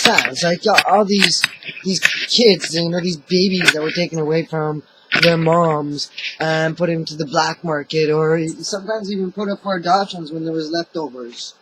sad. It's like all these kids, you know, these babies that were taken away from their moms and put into the black market, or sometimes even put up for adoptions when there was leftovers,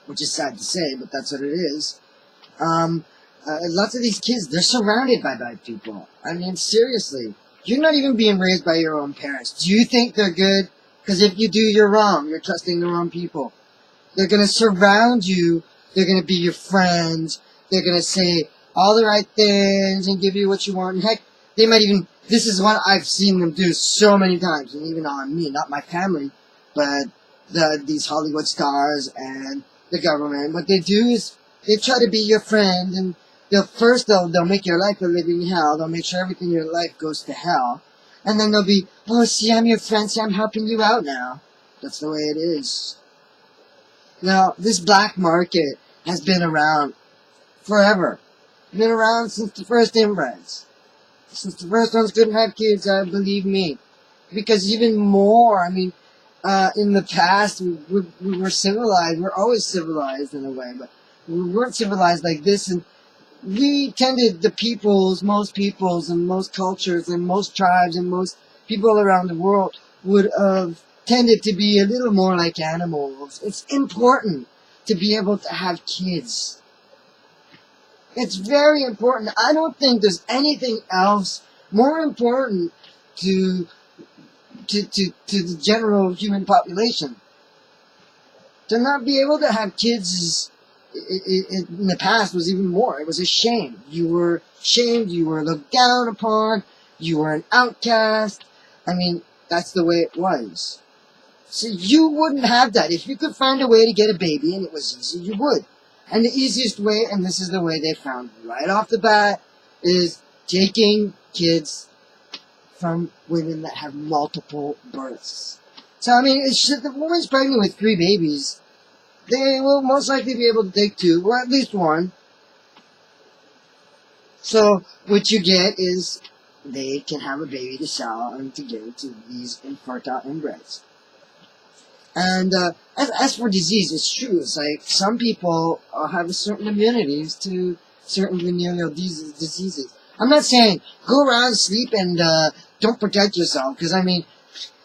which is sad to say, but that's what it is. Lots of these kids, they're surrounded by bad people. I mean, seriously. You're not even being raised by your own parents. Do you think they're good? Because if you do, you're wrong. You're trusting the wrong people. They're going to surround you. They're going to be your friends. They're going to say all the right things and give you what you want. And heck, they might even, this is what I've seen them do so many times, and even on me, not my family, but these Hollywood stars and the government. What they do is they try to be your friend, and they'll make your life a living hell. They'll make sure everything in your life goes to hell. And then they'll be, oh, see, I'm your friend, see, I'm helping you out now. That's the way it is. Now, this black market has been around forever. Been around since the first inbreds. Since the first ones couldn't have kids, believe me. Because even more, I mean, in the past, we were civilized. We're always civilized in a way, but we weren't civilized like this, and we tended, most peoples and most cultures and most tribes and most people around the world would have tended to be a little more like animals. It's important to be able to have kids. It's very important. I don't think there's anything else more important to the general human population. To not be able to have kids is, in the past, was even more. It was a shame. You were shamed, you were looked down upon, you were an outcast. I mean, that's the way it was. So you wouldn't have that. If you could find a way to get a baby and it was easy, you would. And the easiest way, and this is the way they found right off the bat, is taking kids from women that have multiple births. So, I mean, if the woman's pregnant with 3 babies, they will most likely be able to take 2, or at least 1. So, what you get is, they can have a baby to sell and to give to these infertile inbreds. And, as for disease, it's true. It's like, some people have certain immunities to certain venereal diseases. I'm not saying, go around, sleep, and, don't protect yourself, because, I mean,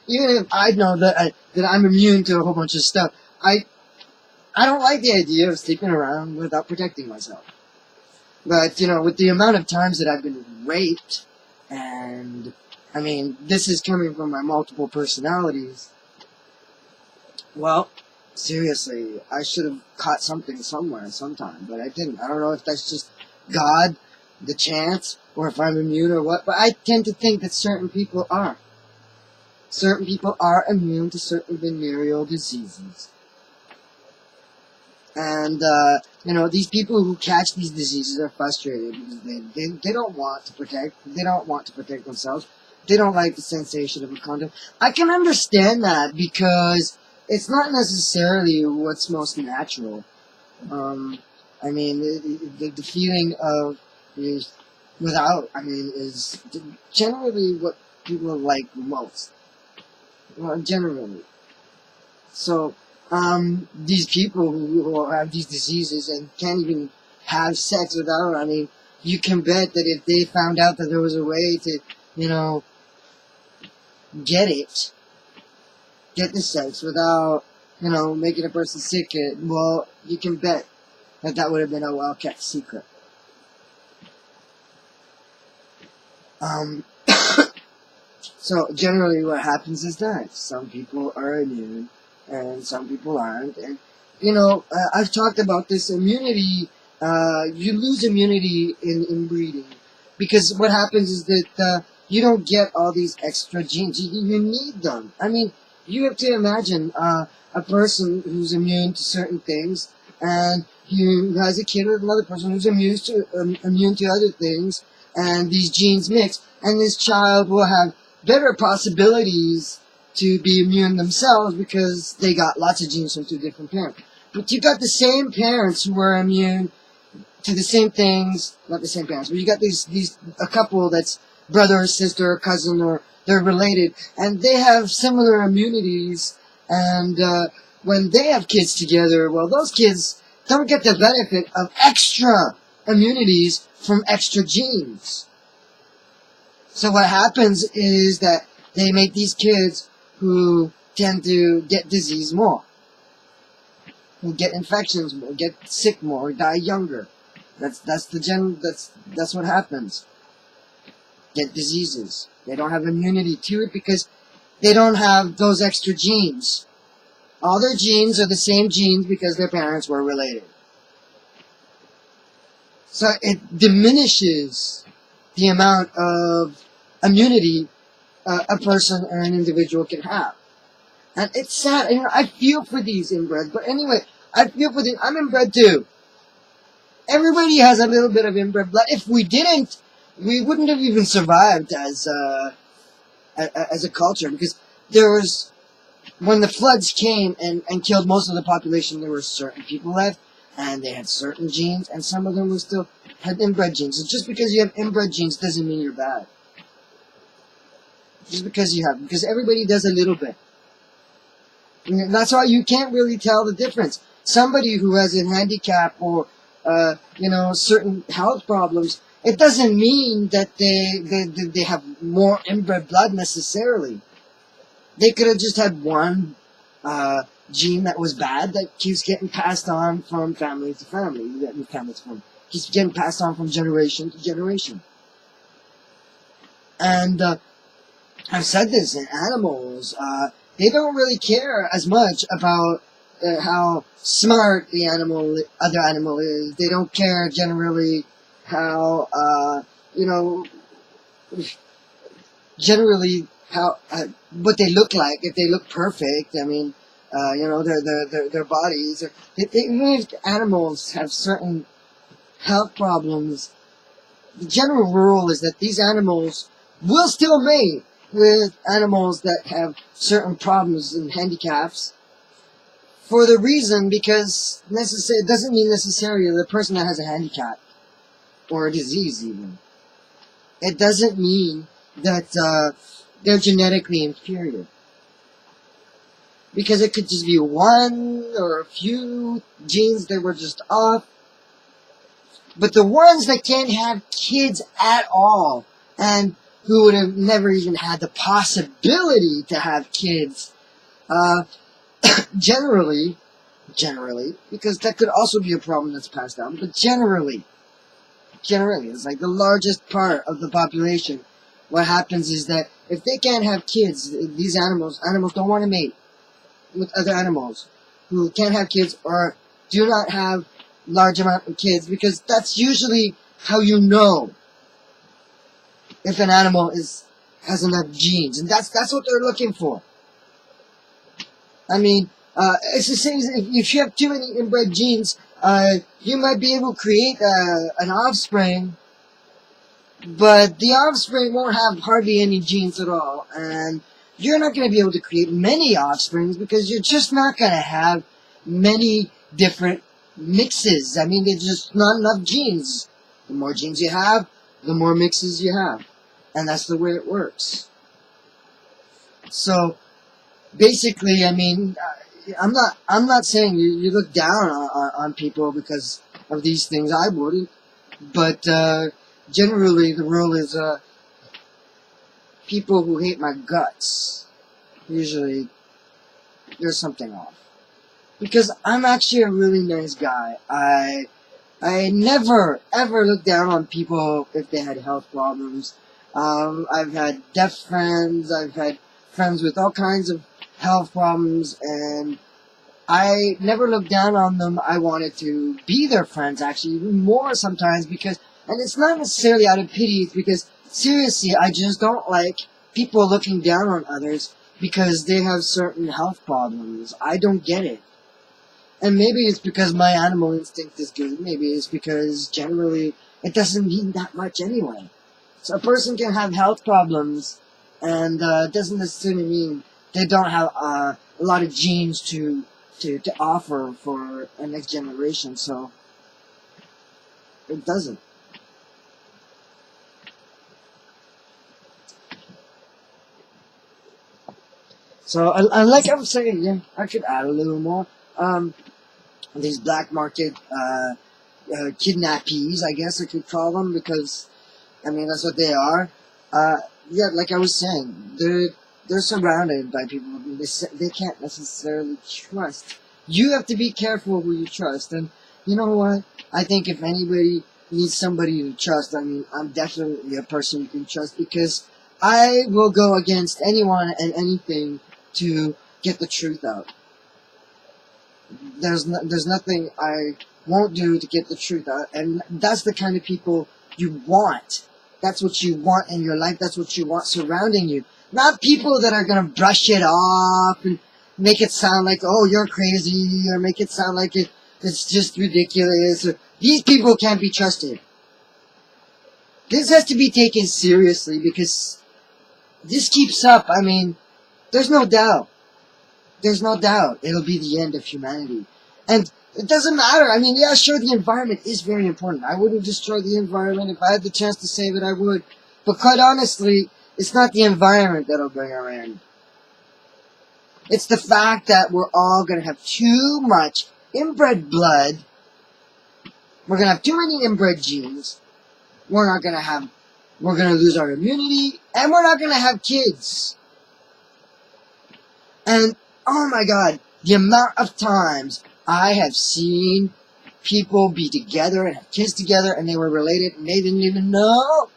even if I know that I'm immune to a whole bunch of stuff, I don't like the idea of sleeping around without protecting myself. But, you know, with the amount of times that I've been raped, and, I mean, this is coming from my multiple personalities, well, seriously, I should have caught something somewhere sometime, but I didn't. I don't know if that's just God, the chance, or if I'm immune or what, but I tend to think that certain people are. Certain people are immune to certain venereal diseases. And, you know, these people who catch these diseases are frustrated because they don't want to protect themselves. They don't like the sensation of a condom. I can understand that because it's not necessarily what's most natural. I mean, the feeling of is generally what people like most. Well, generally. So, these people who have these diseases and can't even have sex without, I mean, you can bet that if they found out that there was a way to, you know, get the sex without, you know, making a person sick, well, you can bet that would have been a well-kept secret. So, generally what happens is that some people are immune and some people aren't. And, you know, I've talked about this immunity. You lose immunity in breeding because what happens is that you don't get all these extra genes. You need them. I mean, you have to imagine a person who's immune to certain things, and he has a kid with another person who's immune to other things, and these genes mix, and this child will have better possibilities to be immune themselves because they got lots of genes from 2 different parents. But you got the same parents who are immune to the same things, not the same parents, but you got a couple that's brother or sister or cousin, or they're related, and they have similar immunities, and when they have kids together, well, those kids don't get the benefit of extra immunities from extra genes. So what happens is that they make these kids who tend to get disease more, who get infections more, get sick more, die younger. That's what happens. Get diseases. They don't have immunity to it because they don't have those extra genes. All their genes are the same genes because their parents were related. So it diminishes the amount of immunity a person or an individual can have. And it's sad. You know, I feel for these inbreds. But anyway, I feel for them. I'm inbred too. Everybody has a little bit of inbred blood. If we didn't, we wouldn't have even survived as a culture, because there was, when the floods came and killed most of the population, there were certain people left, and they had certain genes, and some of them were still had inbred genes. So just because you have inbred genes doesn't mean you're bad. Just because you have, because everybody does a little bit. And that's why you can't really tell the difference. Somebody who has a handicap or certain health problems, it doesn't mean that they have more inbred blood necessarily. They could have just had one gene that was bad that keeps getting passed on from family to family. Keeps getting passed on from generation to generation. And I've said this, in animals, they don't really care as much about how smart the other animal is. They don't care generally how, generally how, what they look like. If they look perfect, I mean, their bodies. Even if animals have certain health problems, the general rule is that these animals will still mate with animals that have certain problems and handicaps, for the reason because it doesn't mean necessarily the person that has a handicap or a disease even. It doesn't mean that they're genetically inferior. Because it could just be one or a few genes that were just off. But the ones that can't have kids at all, and who would have never even had the possibility to have kids, generally, because that could also be a problem that's passed down, but generally, it's like the largest part of the population. What happens is that if they can't have kids, these animals don't want to mate with other animals who can't have kids or do not have large amount of kids, because that's usually how you know if an animal has enough genes, and that's what they're looking for. I mean, it's the same as if you have too many inbred genes, you might be able to create an offspring, but the offspring won't have hardly any genes at all, and you're not going to be able to create many offsprings because you're just not going to have many different mixes. I mean, there's just not enough genes. The more genes you have, the more mixes you have. And that's the way it works. So, basically, I mean, I'm not saying you look down on people because of these things. I wouldn't. But, generally, the rule is, people who hate my guts, usually, there's something off. Because I'm actually a really nice guy. I never, ever look down on people if they had health problems. I've had deaf friends, I've had friends with all kinds of health problems, and I never looked down on them. I wanted to be their friends, actually, even more sometimes, because, and it's not necessarily out of pity, it's because, seriously, I just don't like people looking down on others because they have certain health problems. I don't get it. And maybe it's because my animal instinct is good. Maybe it's because generally it doesn't mean that much anyway. So a person can have health problems, and it doesn't necessarily mean they don't have a lot of genes to offer for a next generation. So it doesn't. So like I was saying, yeah, I could add a little more. These black market kidnappees, I guess I could call them, because, I mean, that's what they are. Yeah, like I was saying, they're surrounded by people who they can't necessarily trust. You have to be careful who you trust, and you know what? I think if anybody needs somebody to trust, I mean, I'm definitely a person you can trust, because I will go against anyone and anything to get the truth out. There's nothing I won't do to get the truth out, and that's the kind of people you want. That's what you want in your life. That's what you want surrounding you. Not people that are gonna brush it off and make it sound like, oh, you're crazy, or make it sound like it's just ridiculous. These people can't be trusted. This has to be taken seriously, because this keeps up. I mean, there's no doubt. There's no doubt it'll be the end of humanity. And it doesn't matter. I mean, yeah, sure, the environment is very important. I wouldn't destroy the environment. If I had the chance to save it, I would. But quite honestly, it's not the environment that'll bring our end. It's the fact that we're all going to have too much inbred blood. We're going to have too many inbred genes. We're going to lose our immunity, and we're not going to have kids. And, oh my God, the amount of times I have seen people be together and have kids together, and they were related, and they didn't even know.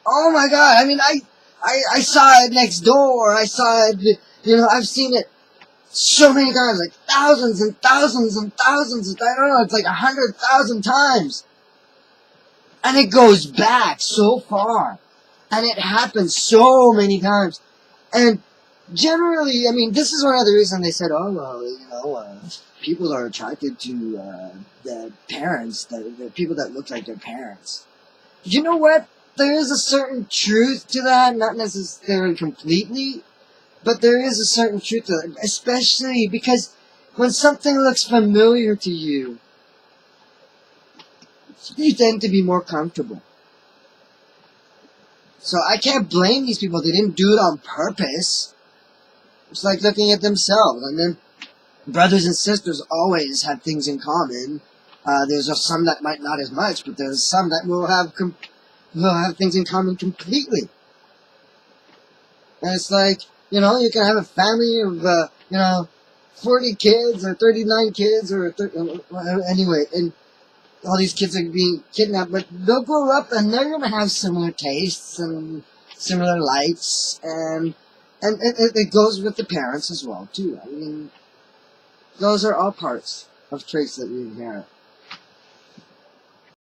Oh my God, I mean, I saw it next door. I saw it, I've seen it so many times, like thousands and thousands and thousands. I don't know, it's like 100,000 times. And it goes back so far. And it happens so many times. And generally, I mean, this is one of the reasons they said, oh, well, people are attracted to the parents, the people that look like their parents. You know what? There is a certain truth to that, not necessarily completely, but there is a certain truth to that, especially because when something looks familiar to you, you tend to be more comfortable. So I can't blame these people. They didn't do it on purpose. It's like looking at themselves. And then brothers and sisters always have things in common. There's some that might not as much, but there's some that will have things in common completely. And it's like, you can have a family of, 40 kids or 39 kids or anyway, and all these kids are being kidnapped, but they'll grow up and they're going to have similar tastes and similar likes, and it goes with the parents as well, too. I mean, those are all parts of traits that we inherit.